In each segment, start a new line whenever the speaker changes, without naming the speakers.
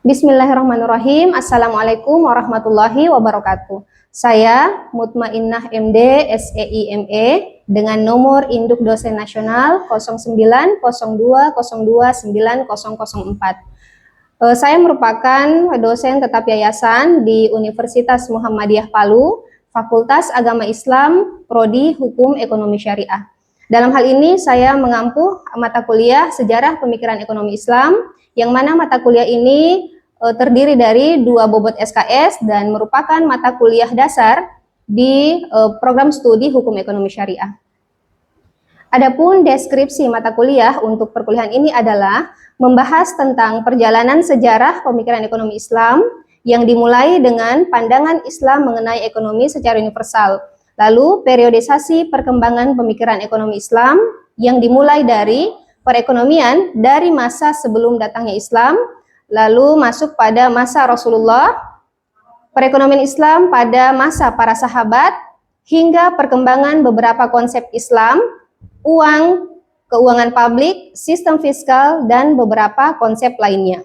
Bismillahirrahmanirrahim. Assalamualaikum warahmatullahi wabarakatuh. Saya Mutmainnah MD SEIME dengan nomor induk dosen nasional 0902029004. Saya merupakan dosen tetap yayasan di Universitas Muhammadiyah Palu, Fakultas Agama Islam, Prodi Hukum Ekonomi Syariah. Dalam hal ini saya mengampu mata kuliah Sejarah Pemikiran Ekonomi Islam, yang mana mata kuliah ini terdiri dari 2 bobot SKS dan merupakan mata kuliah dasar di program studi Hukum Ekonomi Syariah. Adapun deskripsi mata kuliah untuk perkuliahan ini adalah membahas tentang perjalanan sejarah pemikiran ekonomi Islam yang dimulai dengan pandangan Islam mengenai ekonomi secara universal. Lalu periodisasi perkembangan pemikiran ekonomi Islam yang dimulai dari perekonomian dari masa sebelum datangnya Islam, lalu masuk pada masa Rasulullah, perekonomian Islam pada masa para sahabat, hingga perkembangan beberapa konsep Islam, uang, keuangan publik, sistem fiskal, dan beberapa konsep lainnya.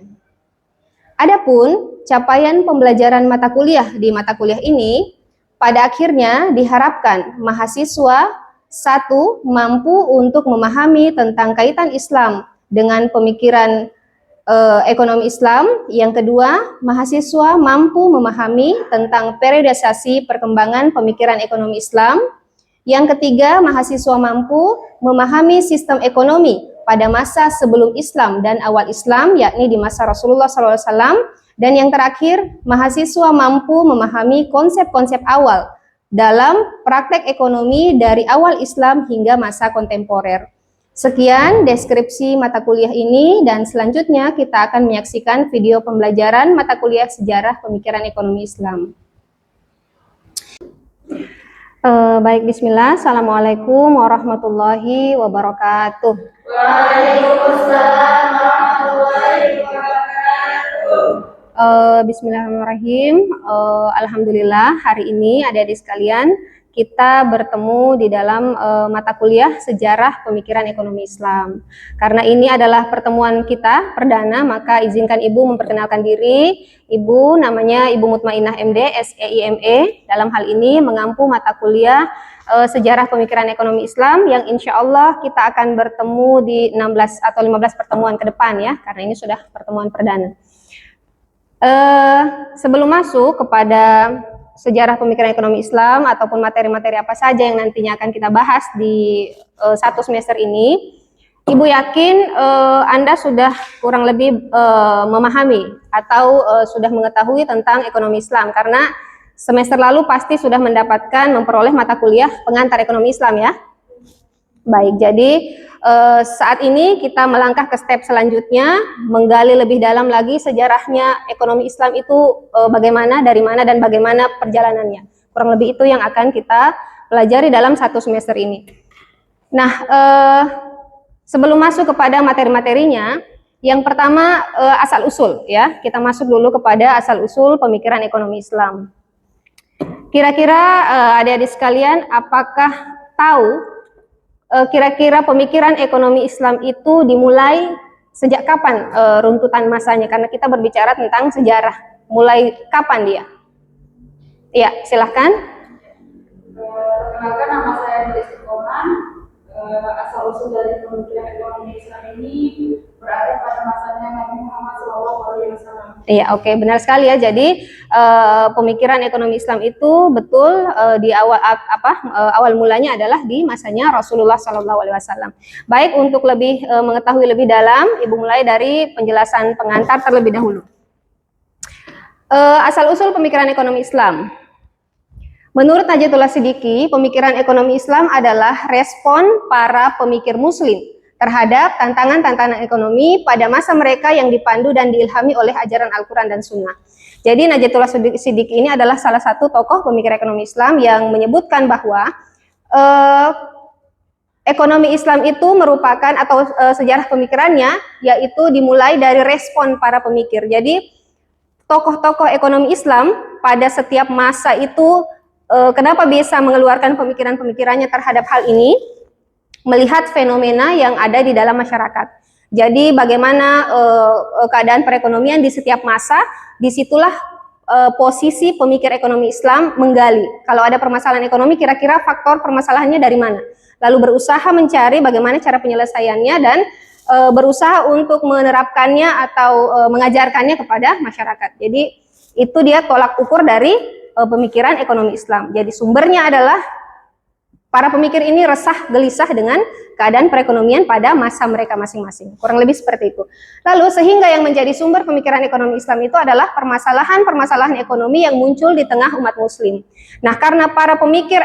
Adapun capaian pembelajaran mata kuliah di mata kuliah ini, pada akhirnya diharapkan mahasiswa satu, mampu untuk memahami tentang kaitan Islam dengan pemikiran ekonomi Islam. Yang kedua, mahasiswa mampu memahami tentang periodisasi perkembangan pemikiran ekonomi Islam. Yang ketiga, mahasiswa mampu memahami sistem ekonomi pada masa sebelum Islam dan awal Islam, yakni di masa Rasulullah SAW. Dan yang terakhir, mahasiswa mampu memahami konsep-konsep awal dalam praktek ekonomi dari awal Islam hingga masa kontemporer. Sekian deskripsi mata kuliah ini, dan selanjutnya kita akan menyaksikan video pembelajaran mata kuliah Sejarah Pemikiran Ekonomi Islam. Baik, bismillah. Assalamualaikum warahmatullahi wabarakatuh.
Waalaikumsalam warahmatullahi wabarakatuh.
Bismillahirrahmanirrahim. Alhamdulillah, hari ini adik-adik sekalian kita bertemu di dalam mata kuliah Sejarah Pemikiran Ekonomi Islam. Karena ini adalah pertemuan kita perdana, maka izinkan Ibu memperkenalkan diri. Ibu namanya Ibu Mutmainnah MD SEIME. Dalam hal ini mengampu mata kuliah Sejarah Pemikiran Ekonomi Islam, yang insya Allah kita akan bertemu di 16 atau 15 pertemuan ke depan ya, karena ini sudah pertemuan perdana. Sebelum masuk kepada sejarah pemikiran ekonomi Islam ataupun materi-materi apa saja yang nantinya akan kita bahas di satu semester ini, Ibu yakin Anda sudah kurang lebih memahami atau sudah mengetahui tentang ekonomi Islam, karena semester lalu pasti sudah mendapatkan memperoleh mata kuliah pengantar ekonomi Islam ya. Baik, jadi saat ini kita melangkah ke step selanjutnya, menggali lebih dalam lagi sejarahnya ekonomi Islam itu bagaimana, dari mana, dan bagaimana perjalanannya. Kurang lebih itu yang akan kita pelajari dalam satu semester ini. Nah, sebelum masuk kepada materi-materinya, yang pertama asal-usul ya. Kita masuk dulu kepada asal-usul pemikiran ekonomi Islam. Kira-kira adik-adik sekalian, apakah tahu kira-kira pemikiran ekonomi Islam itu dimulai sejak kapan runtutan masanya? Karena kita berbicara tentang sejarah, mulai kapan dia? Iya, silahkan.
Perkenalkan, nama saya Desi Koman. Asal-usul dari pemikiran ekonomi Islam ini berada pada masanya Nabi Muhammad SAW.
Iya, oke, benar sekali ya. Jadi pemikiran ekonomi Islam itu betul di awal mulanya adalah di masanya Rasulullah SAW. Baik, untuk lebih mengetahui lebih dalam, Ibu mulai dari penjelasan pengantar terlebih dahulu. Asal-usul pemikiran ekonomi Islam. Menurut Najatullah Siddiqi, pemikiran ekonomi Islam adalah respon para pemikir muslim terhadap tantangan-tantangan ekonomi pada masa mereka yang dipandu dan diilhami oleh ajaran Al-Quran dan Sunnah. Jadi Najatullah Siddiqi ini adalah salah satu tokoh pemikir ekonomi Islam yang menyebutkan bahwa ekonomi Islam itu merupakan, atau sejarah pemikirannya, yaitu dimulai dari respon para pemikir. Jadi tokoh-tokoh ekonomi Islam pada setiap masa itu kenapa bisa mengeluarkan pemikiran-pemikirannya terhadap hal ini? Melihat fenomena yang ada di dalam masyarakat. Jadi bagaimana keadaan perekonomian di setiap masa, disitulah posisi pemikir ekonomi Islam menggali. Kalau ada permasalahan ekonomi, kira-kira faktor permasalahannya dari mana? Lalu berusaha mencari bagaimana cara penyelesaiannya dan berusaha untuk menerapkannya atau mengajarkannya kepada masyarakat. Jadi itu dia tolak ukur dari pemikiran ekonomi Islam. Jadi sumbernya adalah para pemikir ini resah gelisah dengan keadaan perekonomian pada masa mereka masing-masing. Kurang lebih seperti itu. Lalu sehingga yang menjadi sumber pemikiran ekonomi Islam itu adalah permasalahan-permasalahan ekonomi yang muncul di tengah umat muslim. Nah, karena para pemikir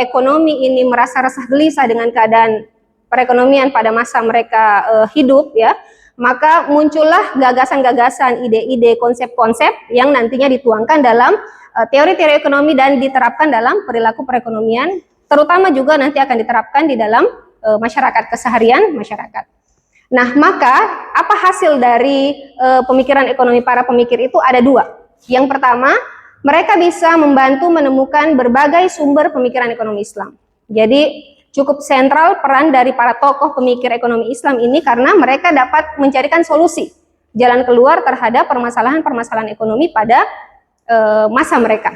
ekonomi ini merasa resah gelisah dengan keadaan perekonomian pada masa mereka hidup, ya, maka muncullah gagasan-gagasan, ide-ide, konsep-konsep yang nantinya dituangkan dalam teori-teori ekonomi dan diterapkan dalam perilaku perekonomian, terutama juga nanti akan diterapkan di dalam masyarakat, keseharian masyarakat. Nah, maka apa hasil dari pemikiran ekonomi para pemikir itu? Ada dua. Yang pertama, mereka bisa membantu menemukan berbagai sumber pemikiran ekonomi Islam. Jadi cukup sentral peran dari para tokoh pemikir ekonomi Islam ini karena mereka dapat mencarikan solusi, jalan keluar terhadap permasalahan-permasalahan ekonomi pada masa mereka.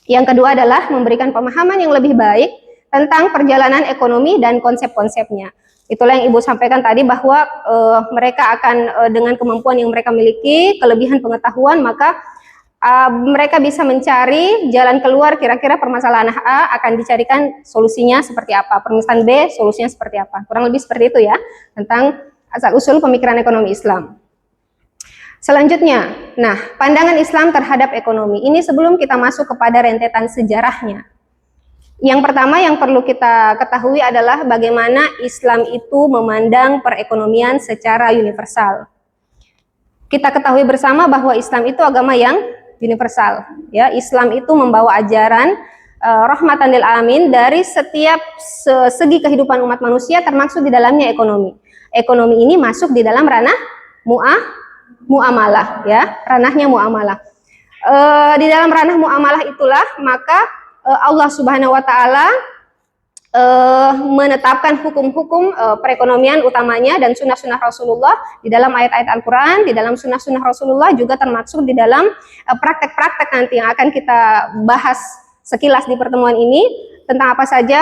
Yang kedua adalah memberikan pemahaman yang lebih baik tentang perjalanan ekonomi dan konsep-konsepnya. Itulah yang Ibu sampaikan tadi bahwa mereka akan dengan kemampuan yang mereka miliki, kelebihan pengetahuan, maka mereka bisa mencari jalan keluar, kira-kira permasalahan A akan dicarikan solusinya seperti apa, permasalahan B solusinya seperti apa. Kurang lebih seperti itu ya, tentang asal-usul pemikiran ekonomi Islam. Selanjutnya, nah, pandangan Islam terhadap ekonomi. Ini sebelum kita masuk kepada rentetan sejarahnya. Yang pertama yang perlu kita ketahui adalah bagaimana Islam itu memandang perekonomian secara universal. Kita ketahui bersama bahwa Islam itu agama yang universal. Ya, Islam itu membawa ajaran rahmatan lil alamin dari setiap segi kehidupan umat manusia, termasuk di dalamnya ekonomi. Ekonomi ini masuk di dalam ranah muamalah, ya, ranahnya muamalah. Di dalam ranah muamalah itulah maka Allah Subhanahu wa taala menetapkan hukum-hukum perekonomian utamanya dan sunnah-sunnah Rasulullah di dalam ayat-ayat Al-Quran, di dalam sunnah-sunnah Rasulullah, juga termasuk di dalam praktek-praktek nanti yang akan kita bahas sekilas di pertemuan ini tentang apa saja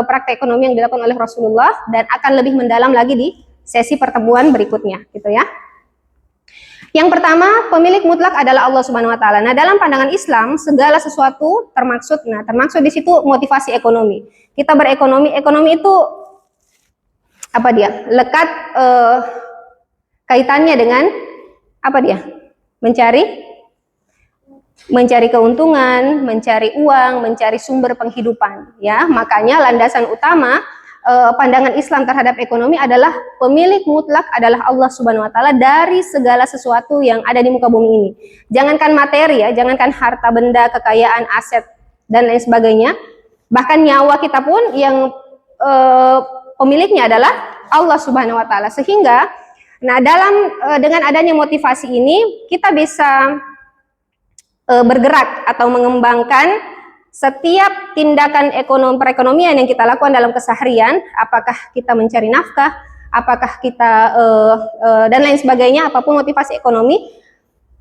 praktek ekonomi yang dilakukan oleh Rasulullah, dan akan lebih mendalam lagi di sesi pertemuan berikutnya, gitu ya. Yang pertama, pemilik mutlak adalah Allah Subhanahu wa taala. Nah, dalam pandangan Islam, segala sesuatu termaksud di situ motivasi ekonomi. Kita berekonomi, ekonomi itu apa dia? Lekat kaitannya dengan apa dia? Mencari keuntungan, mencari uang, mencari sumber penghidupan, ya. Makanya landasan utama pandangan Islam terhadap ekonomi adalah pemilik mutlak adalah Allah Subhanahu wa taala dari segala sesuatu yang ada di muka bumi ini. Jangankan materi, ya, jangankan harta benda, kekayaan, aset dan lain sebagainya, bahkan nyawa kita pun yang pemiliknya adalah Allah Subhanahu wa taala. Sehingga dengan adanya motivasi ini kita bisa bergerak atau mengembangkan setiap tindakan perekonomian yang kita lakukan dalam keseharian, apakah kita mencari nafkah, apakah kita dan lain sebagainya, apapun motivasi ekonomi,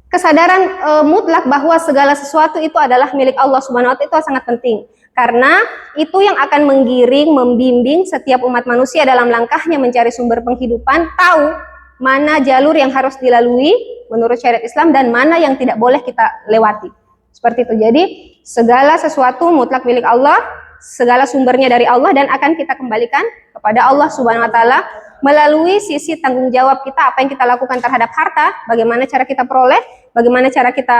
kesadaran mutlak bahwa segala sesuatu itu adalah milik Allah Subhanahu wa taala itu sangat penting, karena itu yang akan menggiring, membimbing setiap umat manusia dalam langkahnya mencari sumber penghidupan, tahu mana jalur yang harus dilalui menurut syariat Islam dan mana yang tidak boleh kita lewati. Seperti itu. Jadi segala sesuatu mutlak milik Allah, segala sumbernya dari Allah dan akan kita kembalikan kepada Allah Subhanahu wa taala melalui sisi tanggung jawab kita, apa yang kita lakukan terhadap harta, bagaimana cara kita peroleh, bagaimana cara kita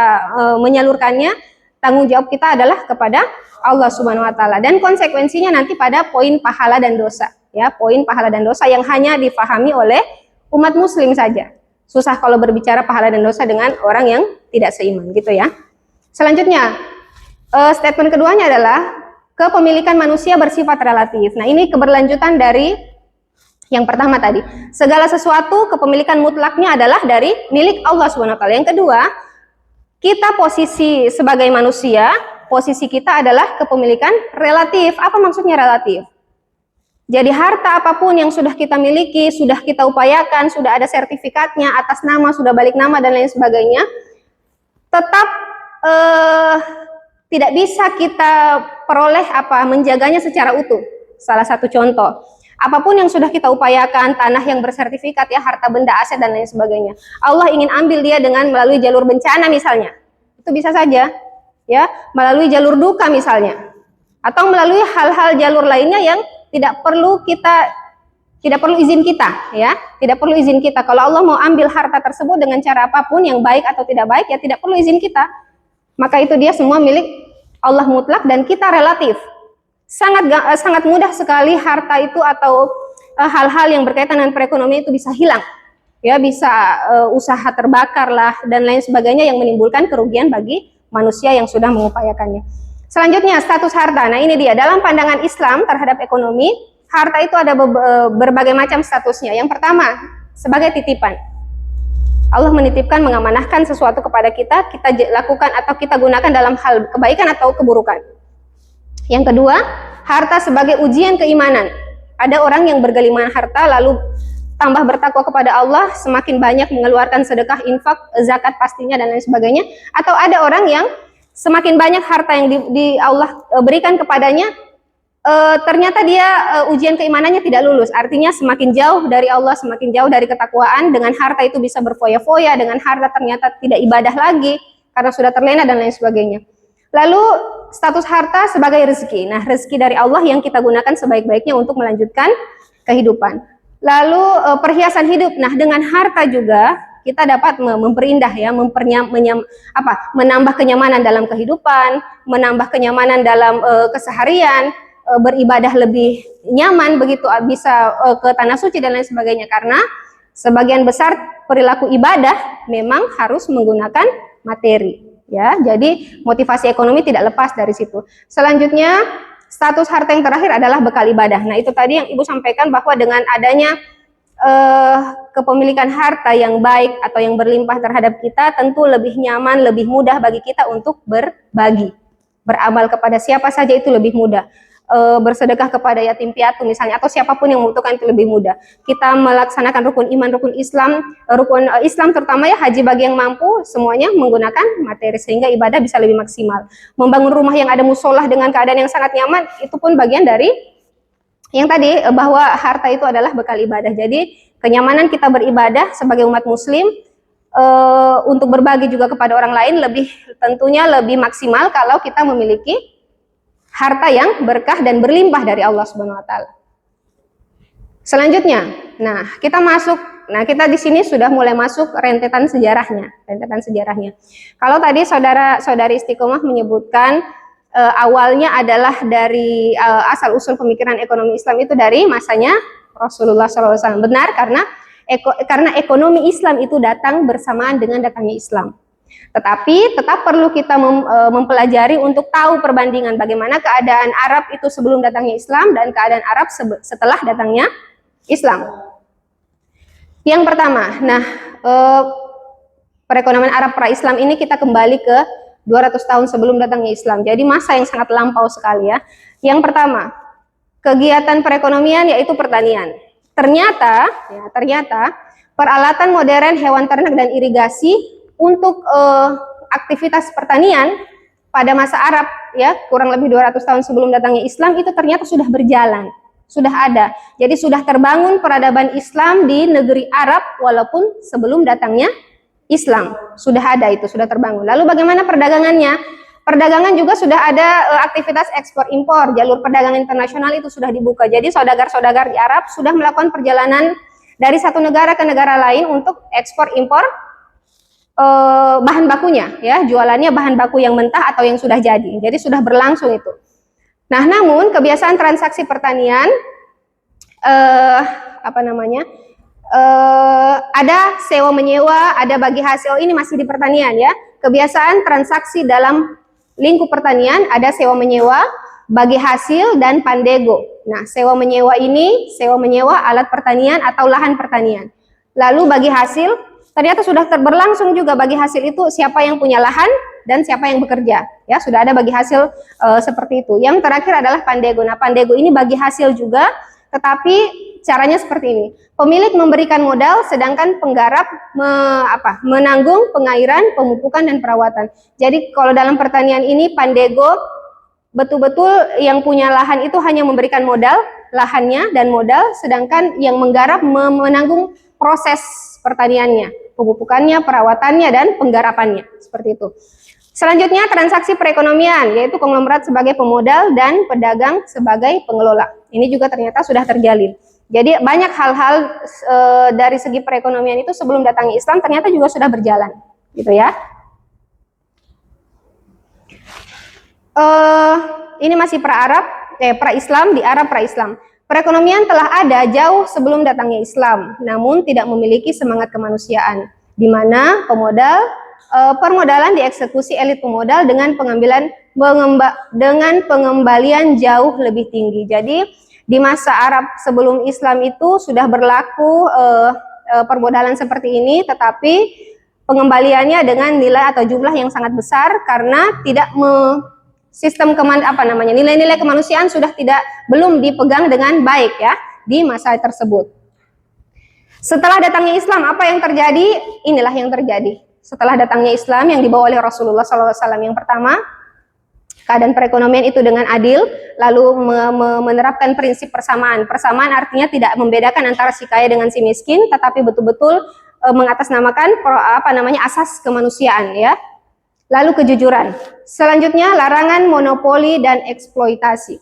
menyalurkannya. Tanggung jawab kita adalah kepada Allah Subhanahu wa taala, dan konsekuensinya nanti pada poin pahala dan dosa, ya, poin pahala dan dosa yang hanya difahami oleh umat muslim saja. Susah kalau berbicara pahala dan dosa dengan orang yang tidak seiman, gitu ya. Selanjutnya, statement keduanya adalah kepemilikan manusia bersifat relatif. Nah, ini keberlanjutan dari yang pertama tadi. Segala sesuatu kepemilikan mutlaknya adalah dari milik Allah Subhanahu wa taala. Yang kedua, kita posisi sebagai manusia, posisi kita adalah kepemilikan relatif. Apa maksudnya relatif? Jadi harta apapun yang sudah kita miliki, sudah kita upayakan, sudah ada sertifikatnya, atas nama, sudah balik nama dan lain sebagainya, tetap tidak bisa kita peroleh menjaganya secara utuh. Salah satu contoh, apapun yang sudah kita upayakan, tanah yang bersertifikat ya, harta benda, aset dan lain sebagainya, Allah ingin ambil dia dengan melalui jalur bencana misalnya, itu bisa saja ya, melalui jalur duka misalnya, atau melalui hal-hal jalur lainnya yang tidak perlu izin kita ya, tidak perlu izin kita. Kalau Allah mau ambil harta tersebut dengan cara apapun yang baik atau tidak baik ya tidak perlu izin kita. Maka itu dia semua milik Allah mutlak dan kita relatif. Sangat mudah sekali harta itu atau hal-hal yang berkaitan dengan perekonomian itu bisa hilang. Ya, bisa usaha terbakar lah dan lain sebagainya yang menimbulkan kerugian bagi manusia yang sudah mengupayakannya. Selanjutnya status harta. Nah, ini dia dalam pandangan Islam terhadap ekonomi, harta itu ada berbagai macam statusnya. Yang pertama, sebagai titipan. Allah menitipkan, mengamanahkan sesuatu kepada kita, kita lakukan atau kita gunakan dalam hal kebaikan atau keburukan. Yang kedua, harta sebagai ujian keimanan. Ada orang yang bergelimangan harta lalu tambah bertakwa kepada Allah, semakin banyak mengeluarkan sedekah, infak, zakat pastinya dan lain sebagainya. Atau ada orang yang semakin banyak harta yang di Allah berikan kepadanya, ternyata dia ujian keimanannya tidak lulus. Artinya semakin jauh dari Allah, semakin jauh dari ketakwaan. Dengan harta itu bisa berfoya-foya, dengan harta ternyata tidak ibadah lagi karena sudah terlena dan lain sebagainya. Lalu status harta sebagai rezeki. Nah, rezeki dari Allah yang kita gunakan sebaik-baiknya untuk melanjutkan kehidupan. Lalu perhiasan hidup. Nah, dengan harta juga kita dapat memperindah ya, menambah kenyamanan dalam kehidupan, menambah kenyamanan dalam keseharian, beribadah lebih nyaman, begitu bisa ke tanah suci dan lain sebagainya, karena sebagian besar perilaku ibadah memang harus menggunakan materi ya. Jadi motivasi ekonomi tidak lepas dari situ. Selanjutnya status harta yang terakhir adalah bekal ibadah. Nah, itu tadi yang Ibu sampaikan bahwa dengan adanya kepemilikan harta yang baik atau yang berlimpah terhadap kita, tentu lebih nyaman, lebih mudah bagi kita untuk berbagi, beramal kepada siapa saja itu lebih mudah. Bersedekah kepada yatim piatu misalnya, atau siapapun yang membutuhkan itu lebih mudah. Kita melaksanakan rukun iman, rukun Islam, Islam terutama ya, haji bagi yang mampu, semuanya menggunakan materi sehingga ibadah bisa lebih maksimal. Membangun rumah yang ada musolah dengan keadaan yang sangat nyaman, itu pun bagian dari yang tadi, bahwa harta itu adalah bekal ibadah. Jadi kenyamanan kita beribadah sebagai umat muslim, untuk berbagi juga kepada orang lain tentunya lebih maksimal kalau kita memiliki harta yang berkah dan berlimpah dari Allah Subhanahu wa taala. Selanjutnya, kita di sini sudah mulai masuk rentetan sejarahnya. Kalau tadi saudara-saudari Istiqomah menyebutkan awalnya adalah dari asal usul pemikiran ekonomi Islam itu dari masanya Rasulullah SAW. Benar, karena ekonomi Islam itu datang bersamaan dengan datangnya Islam. Tetapi tetap perlu kita mempelajari untuk tahu perbandingan bagaimana keadaan Arab itu sebelum datangnya Islam dan keadaan Arab setelah datangnya Islam. Yang pertama, perekonomian Arab pra-Islam ini kita kembali ke 200 tahun sebelum datangnya Islam. Jadi masa yang sangat lampau sekali ya. Yang pertama, kegiatan perekonomian yaitu pertanian. Ternyata peralatan modern, hewan ternak dan irigasi untuk aktivitas pertanian pada masa Arab ya, kurang lebih 200 tahun sebelum datangnya Islam itu ternyata sudah berjalan, sudah ada. Jadi sudah terbangun peradaban Islam di negeri Arab walaupun sebelum datangnya Islam. Sudah ada itu, sudah terbangun. Lalu bagaimana perdagangannya? Perdagangan juga sudah ada aktivitas ekspor impor, jalur perdagangan internasional itu sudah dibuka. Jadi saudagar-saudagar di Arab sudah melakukan perjalanan dari satu negara ke negara lain untuk ekspor impor bahan bakunya ya, jualannya bahan baku yang mentah atau yang sudah jadi. Jadi sudah berlangsung itu. Nah, namun kebiasaan transaksi pertanian ada sewa menyewa, ada bagi hasil, ini masih di pertanian ya. Kebiasaan transaksi dalam lingkup pertanian ada sewa menyewa, bagi hasil dan pandego. Nah, sewa menyewa alat pertanian atau lahan pertanian. Lalu bagi hasil, ternyata sudah berlangsung juga bagi hasil itu siapa yang punya lahan dan siapa yang bekerja. Ya, sudah ada bagi hasil seperti itu. Yang terakhir adalah pandego. Nah, pandego ini bagi hasil juga, Tetapi caranya seperti ini. Pemilik memberikan modal, sedangkan penggarap menanggung pengairan, pemupukan, dan perawatan. Jadi kalau dalam pertanian ini Pandego betul-betul yang punya lahan itu hanya memberikan modal, lahannya dan modal, sedangkan yang menggarap menanggung proses pertaniannya, pemupukannya, perawatannya, dan penggarapannya. Seperti itu. Selanjutnya transaksi perekonomian, yaitu konglomerat sebagai pemodal dan pedagang sebagai pengelola. Ini juga ternyata sudah terjalin. Jadi banyak hal-hal dari segi perekonomian itu sebelum datangnya Islam ternyata juga sudah berjalan, gitu ya. Ini masih pra-Islam, di Arab pra-Islam. Perekonomian telah ada jauh sebelum datangnya Islam, namun tidak memiliki semangat kemanusiaan, di mana permodalan dieksekusi elit pemodal dengan pengembalian jauh lebih tinggi. Jadi di masa Arab sebelum Islam itu sudah berlaku permodalan seperti ini, tetapi pengembaliannya dengan nilai atau jumlah yang sangat besar karena tidak nilai-nilai kemanusiaan sudah belum dipegang dengan baik ya di masa tersebut. Setelah datangnya Islam, apa yang terjadi? Inilah yang terjadi. Setelah datangnya Islam yang dibawa oleh Rasulullah SAW, yang pertama, keadaan perekonomian itu dengan adil, lalu menerapkan prinsip persamaan. Persamaan artinya tidak membedakan antara si kaya dengan si miskin, tetapi betul-betul mengatasnamakan asas kemanusiaan ya. Lalu kejujuran. Selanjutnya larangan monopoli dan eksploitasi.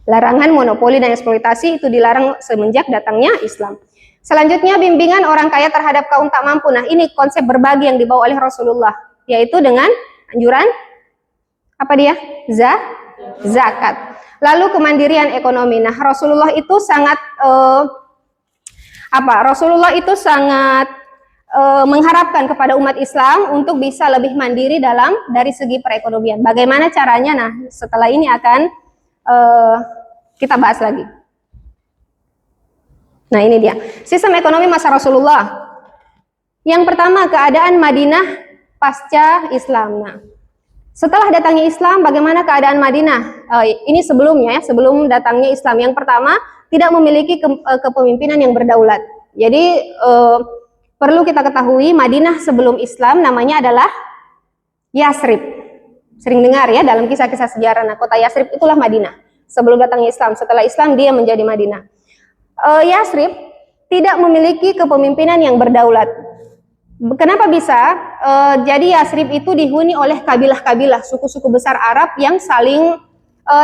Larangan monopoli dan eksploitasi itu dilarang semenjak datangnya Islam. Selanjutnya bimbingan orang kaya terhadap kaum tak mampu. Nah, ini konsep berbagi yang dibawa oleh Rasulullah, yaitu dengan anjuran zakat. Lalu kemandirian ekonomi. Nah, Rasulullah itu sangat mengharapkan kepada umat Islam untuk bisa lebih mandiri dari segi perekonomian. Bagaimana caranya? Nah, setelah ini akan kita bahas lagi. Nah, ini dia sistem ekonomi masa Rasulullah. Yang pertama, keadaan Madinah pasca Islam. Nah, setelah datangnya Islam, bagaimana keadaan Madinah? Ini sebelumnya, sebelum datangnya Islam. Yang pertama, tidak memiliki kepemimpinan yang berdaulat. Jadi perlu kita ketahui, Madinah sebelum Islam namanya adalah Yasrib. Sering dengar ya dalam kisah-kisah sejarah. Nah, kota Yasrib itulah Madinah sebelum datangnya Islam. Setelah Islam dia menjadi Madinah. Yasrib tidak memiliki kepemimpinan yang berdaulat. Kenapa bisa? Jadi Yasrib itu dihuni oleh kabilah-kabilah, suku-suku besar Arab yang saling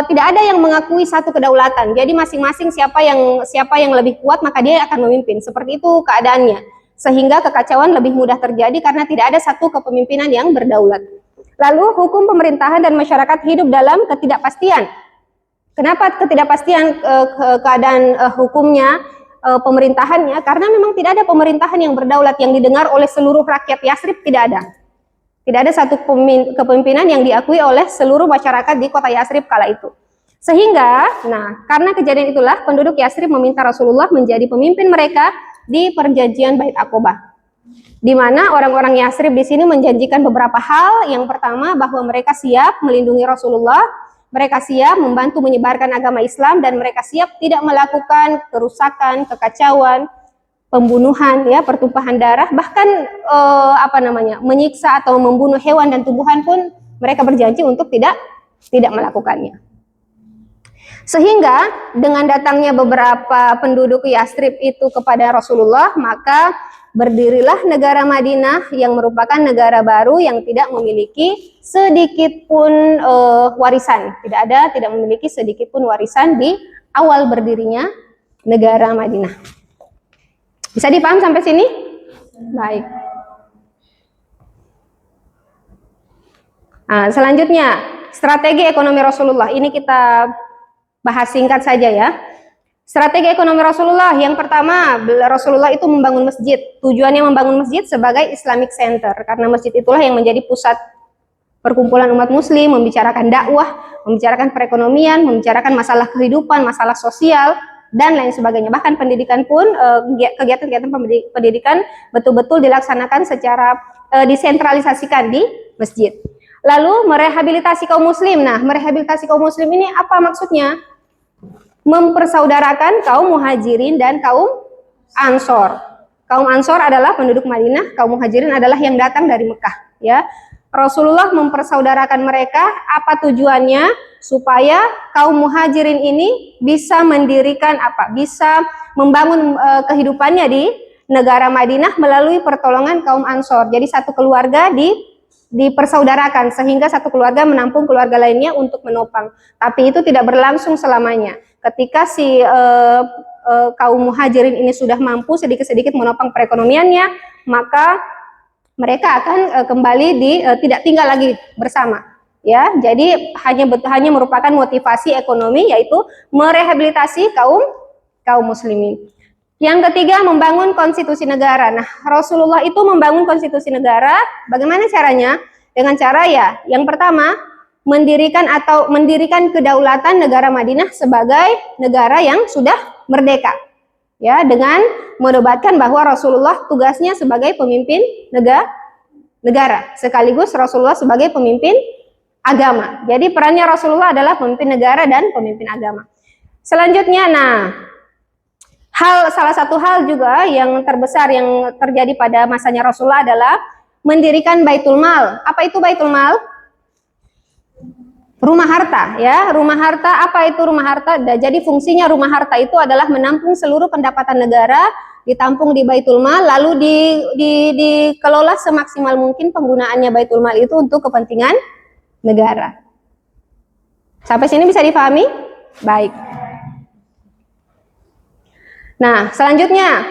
tidak ada yang mengakui satu kedaulatan. Jadi masing-masing siapa yang lebih kuat maka dia akan memimpin. Seperti itu keadaannya. Sehingga kekacauan lebih mudah terjadi karena tidak ada satu kepemimpinan yang berdaulat. Lalu hukum pemerintahan dan masyarakat hidup dalam ketidakpastian. Kenapa ketidakpastian keadaan hukumnya, pemerintahannya? Karena memang tidak ada pemerintahan yang berdaulat yang didengar oleh seluruh rakyat Yasrib, tidak ada. Tidak ada satu kepemimpinan yang diakui oleh seluruh masyarakat di kota Yasrib kala itu. Sehingga, karena kejadian itulah penduduk Yasrib meminta Rasulullah menjadi pemimpin mereka di perjanjian Bait Aqobah, di mana orang-orang Yasrib di sini menjanjikan beberapa hal. Yang pertama, bahwa mereka siap melindungi Rasulullah, mereka siap membantu menyebarkan agama Islam, dan mereka siap tidak melakukan kerusakan, kekacauan, pembunuhan, ya, pertumpahan darah, bahkan menyiksa atau membunuh hewan dan tumbuhan pun mereka berjanji untuk tidak melakukannya. Sehingga dengan datangnya beberapa penduduk Yasrib itu kepada Rasulullah, maka berdirilah negara Madinah yang merupakan negara baru yang tidak memiliki sedikit pun warisan. Tidak memiliki sedikit pun warisan di awal berdirinya negara Madinah. Bisa dipaham sampai sini? Baik. Nah, selanjutnya, strategi ekonomi Rasulullah. Ini kita bahas singkat saja ya. Strategi ekonomi Rasulullah, yang pertama, Rasulullah itu membangun masjid. Tujuannya membangun masjid sebagai Islamic Center, karena masjid itulah yang menjadi pusat perkumpulan umat muslim, membicarakan dakwah, membicarakan perekonomian, membicarakan masalah kehidupan, masalah sosial, dan lain sebagainya. Bahkan pendidikan pun, kegiatan-kegiatan pendidikan betul-betul dilaksanakan secara disentralisasikan di masjid. Lalu merehabilitasi kaum muslim. Nah, merehabilitasi kaum muslim ini apa maksudnya? mempersaudarakan kaum Muhajirin dan kaum Ansor. Kaum Ansor adalah penduduk Madinah, kaum Muhajirin adalah yang datang dari Mekah, ya. Rasulullah mempersaudarakan mereka, apa tujuannya? Supaya kaum Muhajirin ini bisa mendirikan bisa membangun kehidupannya di negara Madinah melalui pertolongan kaum Ansor. Jadi satu keluarga dipersaudarakan sehingga satu keluarga menampung keluarga lainnya untuk menopang. Tapi itu tidak berlangsung selamanya. Ketika si kaum Muhajirin ini sudah mampu sedikit-sedikit menopang perekonomiannya, maka mereka akan kembali tidak tinggal lagi bersama. Ya, jadi hanya merupakan motivasi ekonomi, yaitu merehabilitasi kaum muslimin. Yang ketiga, membangun konstitusi negara. Nah, Rasulullah itu membangun konstitusi negara. Bagaimana caranya? Dengan cara yang pertama, mendirikan kedaulatan negara Madinah sebagai negara yang sudah merdeka. Ya, dengan menobatkan bahwa Rasulullah tugasnya sebagai pemimpin negara, sekaligus Rasulullah sebagai pemimpin agama. Jadi perannya Rasulullah adalah pemimpin negara dan pemimpin agama. Selanjutnya, salah satu hal juga yang terbesar yang terjadi pada masanya Rasulullah adalah mendirikan Baitul Mal. Apa itu Baitul Mal? Rumah harta, ya. Rumah harta, apa itu rumah harta? Jadi fungsinya rumah harta itu adalah menampung seluruh pendapatan negara, ditampung di Baitul Mal, lalu dikelola semaksimal mungkin penggunaannya Baitul Mal itu untuk kepentingan negara. Sampai sini bisa dipahami? Baik. Nah, selanjutnya,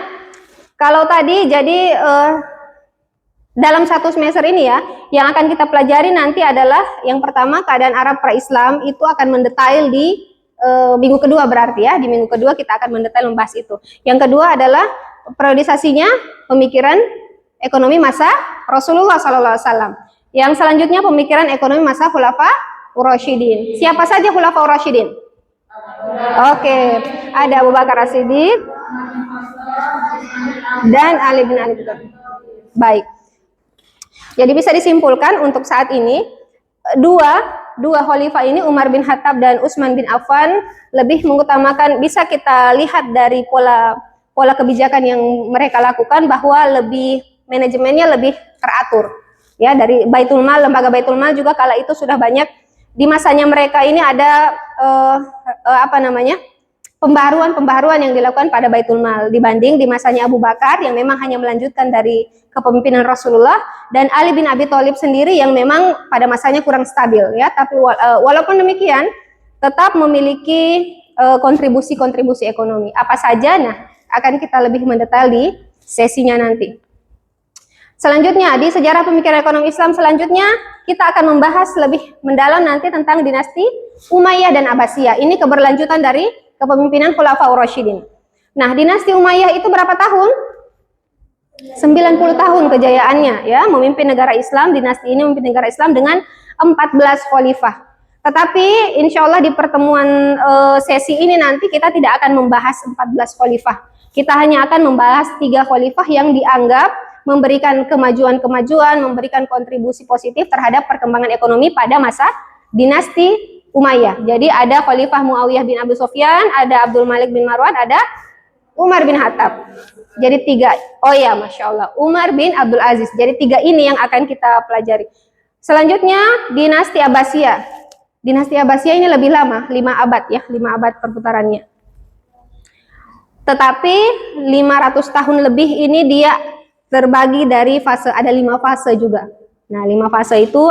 kalau tadi jadi dalam satu semester ini ya, yang akan kita pelajari nanti adalah yang pertama keadaan Arab pra-Islam, itu akan mendetail di minggu kedua berarti ya, di minggu kedua kita akan mendetail membahas itu. Yang kedua adalah periodisasinya pemikiran ekonomi masa Rasulullah SAW. Yang selanjutnya pemikiran ekonomi masa Khulafa Ur-Rasyidin. Siapa saja Khulafa Ur-Rasyidin? Oke, ada Abu Bakar As-Siddiq dan Ali bin Abi Thalib. Baik. Jadi bisa disimpulkan untuk saat ini dua khalifah ini, Umar bin Khattab dan Utsman bin Affan, lebih mengutamakan, bisa kita lihat dari pola kebijakan yang mereka lakukan bahwa manajemennya lebih teratur. Ya, dari Baitul Mal, lembaga Baitul Mal juga kala itu sudah banyak di masanya mereka ini ada pembaharuan yang dilakukan pada Baitul Mal dibanding di masanya Abu Bakar yang memang hanya melanjutkan dari kepemimpinan Rasulullah, dan Ali bin Abi Thalib sendiri yang memang pada masanya kurang stabil ya, tapi walaupun demikian tetap memiliki kontribusi ekonomi. Apa saja? Nah, akan kita lebih mendetail di sesinya nanti. Selanjutnya, di sejarah pemikiran ekonomi Islam selanjutnya, kita akan membahas lebih mendalam nanti tentang dinasti Umayyah dan Abbasiyah. Ini keberlanjutan dari kepemimpinan Khulafa Ur-Rasyidin. Nah, dinasti Umayyah itu berapa tahun? 90 tahun kejayaannya ya, memimpin negara Islam. Dinasti ini memimpin negara Islam dengan 14 khalifah. Tetapi insya Allah di pertemuan sesi ini nanti kita tidak akan membahas 14 khalifah. Kita hanya akan membahas 3 khalifah yang dianggap memberikan kemajuan, memberikan kontribusi positif terhadap perkembangan ekonomi pada masa dinasti Umayyah. Jadi ada Khalifah Muawiyah bin Abi Sufyan, ada Abdul Malik bin Marwan, ada Umar bin Khattab. Jadi 3. Oh ya, Masya Allah, Umar bin Abdul Aziz. Jadi 3 ini yang akan kita pelajari. Selanjutnya dinasti Abbasiyah. Dinasti Abbasiyah ini lebih lama, 5 abad ya, 5 abad perputarannya. Tetapi 500 tahun lebih ini dia terbagi dari fase, ada 5 fase juga. Nah, 5 fase itu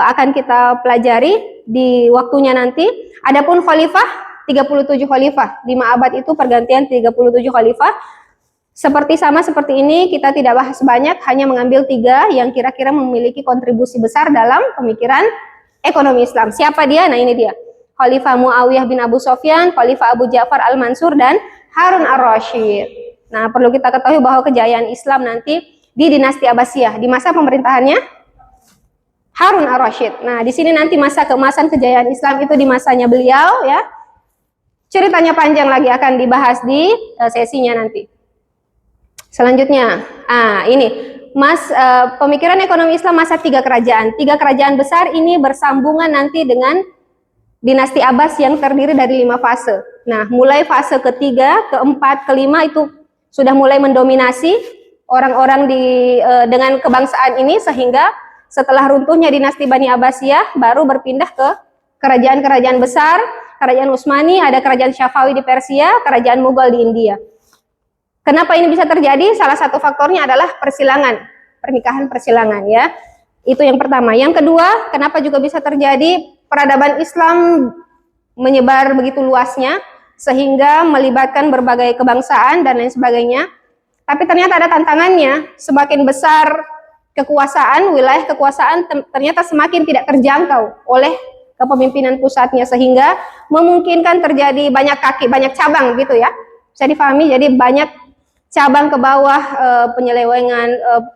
akan kita pelajari di waktunya nanti. Adapun khalifah 37 khalifah, 5 abad itu pergantian 37 khalifah. Sama seperti ini, kita tidak bahas banyak, hanya mengambil 3 yang kira-kira memiliki kontribusi besar dalam pemikiran ekonomi Islam. Siapa dia? Nah, ini dia. Khalifah Muawiyah bin Abu Sufyan, Khalifah Abu Ja'far Al-Mansur, dan Harun Ar-Rasyid. Nah, perlu kita ketahui bahwa kejayaan Islam nanti di dinasti Abbasiyah, di masa pemerintahannya Harun Ar-Rasyid. Nah, di sini nanti masa keemasan kejayaan Islam itu di masanya beliau ya. Ceritanya panjang lagi, akan dibahas di sesinya nanti. Selanjutnya, ini pemikiran ekonomi Islam masa 3 kerajaan. 3 kerajaan besar ini bersambungan nanti dengan dinasti Abbas yang terdiri dari 5 fase. Nah, mulai fase ketiga, keempat, kelima itu sudah mulai mendominasi orang-orang dengan kebangsaan ini, sehingga setelah runtuhnya dinasti Bani Abbasiyah baru berpindah ke kerajaan-kerajaan besar, kerajaan Utsmani, ada kerajaan Syafawi di Persia, kerajaan Mughal di India. Kenapa ini bisa terjadi? Salah satu faktornya adalah persilangan, pernikahan persilangan ya. Itu yang pertama. Yang kedua, kenapa juga bisa terjadi peradaban Islam menyebar begitu luasnya sehingga melibatkan berbagai kebangsaan dan lain sebagainya. Tapi ternyata ada tantangannya, semakin besar kekuasaan, wilayah kekuasaan ternyata semakin tidak terjangkau oleh kepemimpinan pusatnya, sehingga memungkinkan terjadi banyak kaki, banyak cabang gitu ya. Bisa difahami, jadi banyak cabang ke bawah, penyelewengan,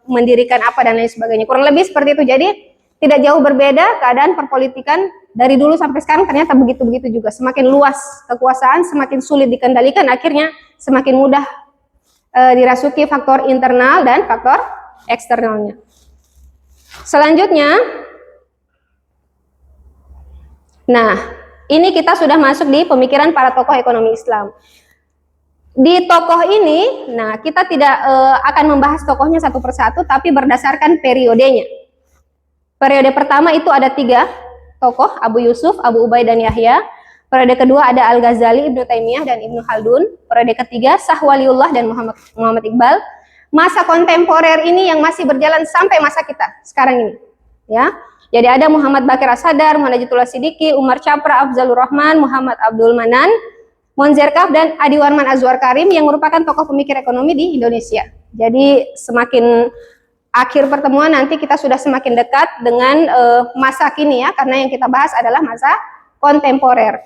mendirikan apa dan lain sebagainya. Kurang lebih seperti itu. Jadi tidak jauh berbeda keadaan perpolitikan dari dulu sampai sekarang, ternyata begitu-begitu juga. Semakin luas kekuasaan, semakin sulit dikendalikan, akhirnya semakin mudah dirasuki faktor internal dan faktor eksternalnya. Selanjutnya, nah ini kita sudah masuk di pemikiran para tokoh ekonomi Islam. Di tokoh ini, nah kita tidak akan membahas tokohnya satu persatu, tapi berdasarkan periodenya. Periode pertama itu ada 3 tokoh, Abu Yusuf, Abu Ubaid, dan Yahya. Periode kedua ada Al-Ghazali, Ibnu Taimiyah, dan Ibnu Khaldun. Periode ketiga Shah Waliullah dan Muhammad Iqbal. Masa kontemporer ini yang masih berjalan sampai masa kita sekarang ini, ya. Jadi ada Muhammad Baqir As-Sadar, Munajatullah Siddiqi, Umar Chapra, Afzalur Rahman, Muhammad Abdul Manan, Monzer Kaf, dan Adi Warman Azwar Karim yang merupakan tokoh pemikir ekonomi di Indonesia. Jadi semakin akhir pertemuan nanti kita sudah semakin dekat dengan masa kini ya, karena yang kita bahas adalah masa kontemporer.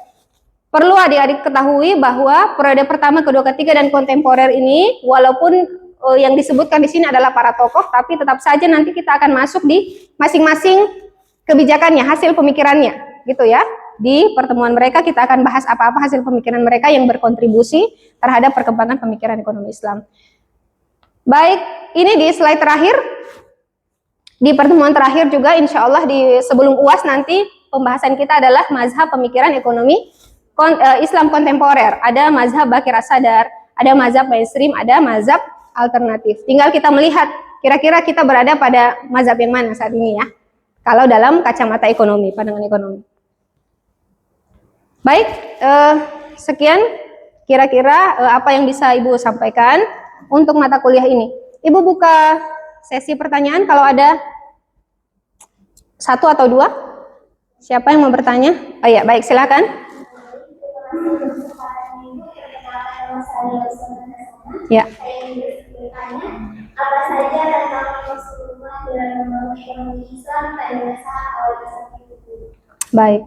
Perlu adik-adik ketahui bahwa periode pertama, kedua, ketiga, dan kontemporer ini walaupun yang disebutkan di sini adalah para tokoh, tapi tetap saja nanti kita akan masuk di masing-masing kebijakannya, hasil pemikirannya, gitu ya. Di pertemuan mereka kita akan bahas apa-apa hasil pemikiran mereka yang berkontribusi terhadap perkembangan pemikiran ekonomi Islam. Baik, ini di slide terakhir, di pertemuan terakhir juga insya Allah sebelum UAS nanti pembahasan kita adalah mazhab pemikiran ekonomi Islam kontemporer. Ada mazhab Baqir As-Sadar, ada mazhab mainstream, ada mazhab alternatif. Tinggal kita melihat kira-kira kita berada pada mazhab yang mana saat ini ya, kalau dalam kacamata ekonomi, pandangan ekonomi. Baik, sekian kira-kira apa yang bisa Ibu sampaikan untuk mata kuliah ini. Ibu buka sesi pertanyaan kalau ada 1 atau 2. Siapa yang mau bertanya? Oh iya, baik, silakan. Ya.
Apa saja tantangan Rasulullah dalam membangun ekonomi Islam pada masa awal Islam itu?
Baik.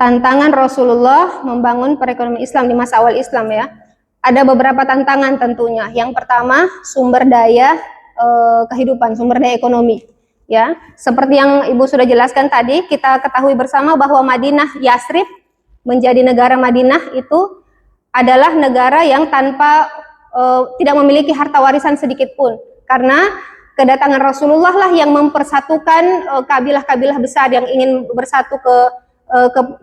Tantangan Rasulullah membangun perekonomian Islam di masa awal Islam ya. Ada beberapa tantangan tentunya. Yang pertama, sumber daya kehidupan, sumber daya ekonomi. Ya, seperti yang Ibu sudah jelaskan tadi, kita ketahui bersama bahwa Madinah, Yasrib menjadi negara Madinah itu adalah negara yang tidak memiliki harta warisan sedikit pun, karena kedatangan Rasulullah lah yang mempersatukan kabilah-kabilah besar yang ingin bersatu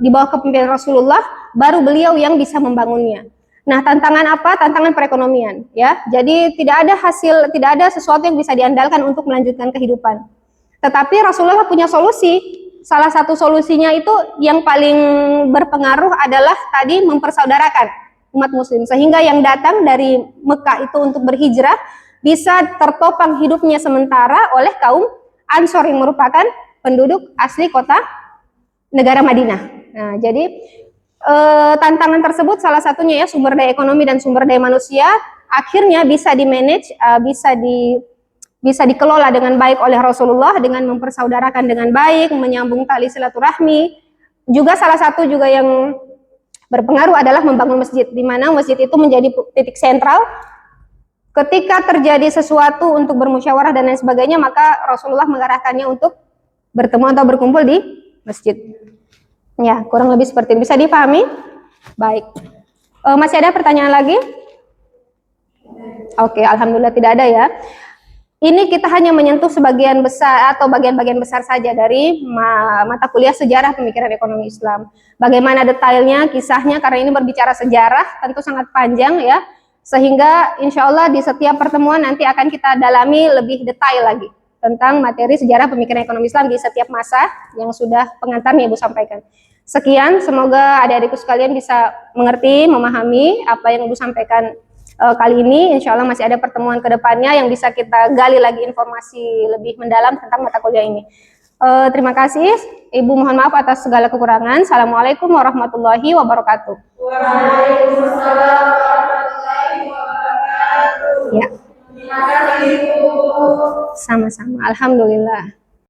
di bawah kepemimpinan Rasulullah, baru beliau yang bisa membangunnya. Nah, tantangan apa? Tantangan perekonomian, ya. Jadi tidak ada sesuatu yang bisa diandalkan untuk melanjutkan kehidupan. Tetapi Rasulullah punya solusi. Salah satu solusinya itu yang paling berpengaruh adalah tadi mempersaudarakan umat muslim, sehingga yang datang dari Mekah itu untuk berhijrah bisa tertopang hidupnya sementara oleh kaum Ansor yang merupakan penduduk asli kota negara Madinah. Nah, jadi tantangan tersebut salah satunya ya sumber daya ekonomi dan sumber daya manusia akhirnya bisa di-manage, bisa dikelola dengan baik oleh Rasulullah dengan mempersaudarakan dengan baik, menyambung tali silaturahmi. Juga salah satu juga yang berpengaruh adalah membangun masjid, di mana masjid itu menjadi titik sentral. Ketika terjadi sesuatu untuk bermusyawarah dan lain sebagainya, maka Rasulullah mengarahkannya untuk bertemu atau berkumpul di masjid. Ya, kurang lebih seperti itu. Bisa dipahami? Baik. Masih ada pertanyaan lagi? Oke, alhamdulillah tidak ada ya. Ini kita hanya menyentuh sebagian besar atau bagian-bagian besar saja dari mata kuliah sejarah pemikiran ekonomi Islam. Bagaimana detailnya, kisahnya, karena ini berbicara sejarah, tentu sangat panjang ya. Sehingga insya Allah di setiap pertemuan nanti akan kita dalami lebih detail lagi tentang materi sejarah pemikiran ekonomi Islam di setiap masa yang sudah pengantarnya Ibu sampaikan. Sekian, semoga adik-adikku sekalian bisa mengerti, memahami apa yang Ibu sampaikan kali ini. Insya Allah masih ada pertemuan ke depannya yang bisa kita gali lagi informasi lebih mendalam tentang mata kuliah ini. Terima kasih. Ibu mohon maaf atas segala kekurangan. Assalamualaikum warahmatullahi wabarakatuh.
Waalaikumsalam warahmatullahi wabarakatuh.
Ya.
Terima kasih, Ibu.
Sama-sama. Alhamdulillah.